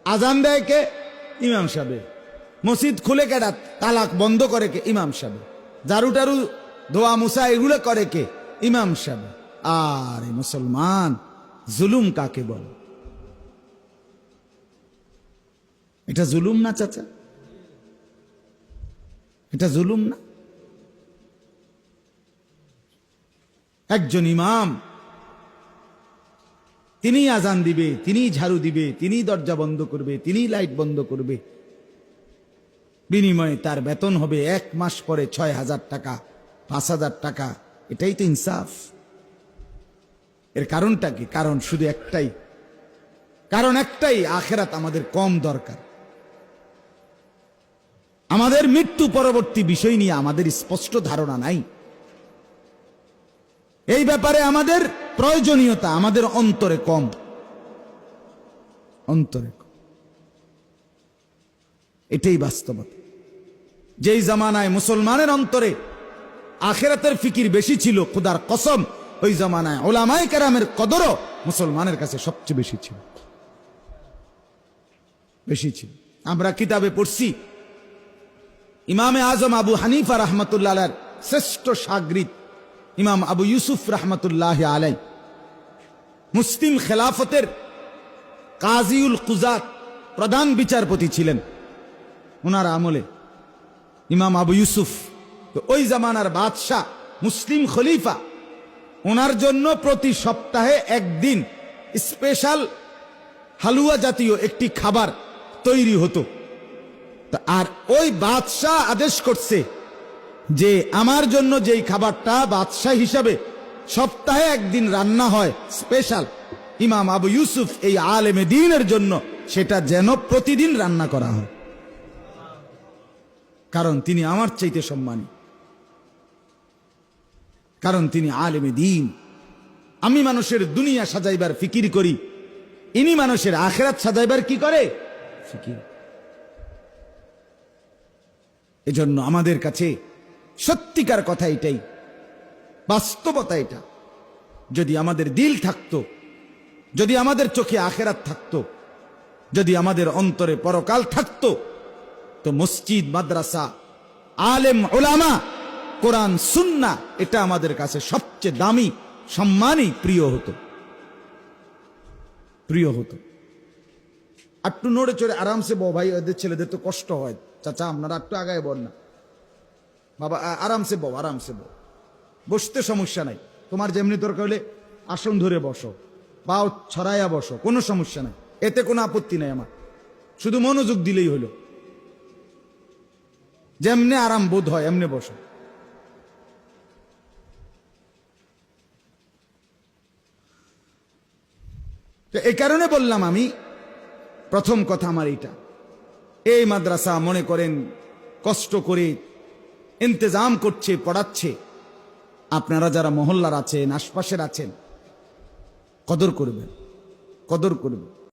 আজান দেয় কে? ইমাম সাহেব। মসজিদ খুলে কেডা? তালাক বন্ধ করে কে? ইমাম সাহেব। ঝাড়ু টারু ধোয়া মুসা এগুলো করে কে? ইমাম সাহেব। আর মুসলমান জুলুম কাকে বলে? এটা জুলুম না চাচা? এটা জুলুম না? একজন ইমাম, তিনি আজান দিবে, তিনি ঝাড়ু দিবে, তিনি দরজা বন্ধ করবে, তিনি লাইট বন্ধ করবে, বিনিময়ে তার বেতন হবে 1 মাস পরে 6,000 টাকা, 5,000 টাকা। এটাই তো ইনসাফ। এর কারণটা কি? কারণ শুধু একটাই, কারণ একটাই, আখেরাত আমাদের কম দরকার। আমাদের মৃত্যু পরবর্তী বিষয় নিয়ে আমাদের স্পষ্ট ধারণা নাই। এই ব্যাপারে আমাদের প্রয়োজনীয়তা আমাদের অন্তরে কম, অন্তরে কম। এটাই বাস্তবতা। যেই জামানায় মুসলমানের অন্তরে আখিরাতের ফিকির বেশি ছিল, খোদার কসম ওই জামানায় উলামায়ে কেরামের কদরও মুসলমানের কাছে সবচেয়ে বেশি ছিল, বেশি ছিল। আমরা কিতাবে পড়ছি ইমামে আজম আবু হানিফা রাহমাতুল্লাহ আলাইহির শ্রেষ্ঠ শাগরিদ ইমাম আবু ইউসুফ রাহমাতুল্লাহ আলাইহি মুসলিম খেলাফতের কাজীউল কুজাত, প্রধান বিচারপতি ছিলেন ওনার আমলে ইমাম আবু ইউসুফ। তো ওই জামানার বাদশাহ, মুসলিম খলিফা, ওনার জন্য প্রতি সপ্তাহে একদিন স্পেশাল হালুয়া জাতীয় একটি খাবার তৈরি হতো। আর ওই বাদশাহ আদেশ করছে যে আমার জন্য যেই খাবারটা বাদশাহ হিসাবে সপ্তাহে একদিন রান্না হয় স্পেশাল, ইমাম আবু ইউসুফ এই আলেমে দ্বীনের জন্য সেটা যেন প্রতিদিন রান্না করা হয়, কারণ তিনি আমার চাইতে সম্মানী, কারণ তিনি আলেমে দ্বীন। আমি মানুষের দুনিয়া সাজাইবার ফিকির করি, ইনি মানুষের আখিরাত সাজাইবার কি করে? ফিকির। এজন্য আমাদের কাছে সত্যিকার কথা এটাই, বাস্তবতা এটা। যদি আমাদের দিল থাকতো, যদি আমাদের চোখে আখিরাত থাকতো, যদি আমাদের অন্তরে পরকাল থাকতো, তো মসজিদ, মাদ্রাসা, আলেম, উলামা, কোরআন, সুন্নাহ এটা আমাদের কাছে সবচেয়ে দামি, সম্মানী, প্রিয় হতো, প্রিয় হতো। একটু নড়ে চড়ে আরামসে বো ভাই, ওদের ছেলেদের তো কষ্ট হয়। চাচা আপনারা একটু আগায় বল না বাবা, আরামসে বো, আরামসে বো, বসতে সমস্যা নাই। তোমার যেমনি দরকার হলে আসন ধরে বসো, পাও ছড়াইয়া বসো, কোনো সমস্যা নাই, এতে কোনো আপত্তি নাই আমার, শুধু মনোযোগ দিলেই হলো। যেমনে আরাম বোধ হয় এমনি বসো। তো এই কারণে বললাম আমি, প্রথম কথা আমার এইটা, এই মাদ্রাসা মনে করেন কষ্ট করে ইন্তজাম করছে, পড়াচ্ছে। আপনারা যারা মহল্লার আছেন, আশপাশের আছেন, কদর করবেন, কদর করবেন।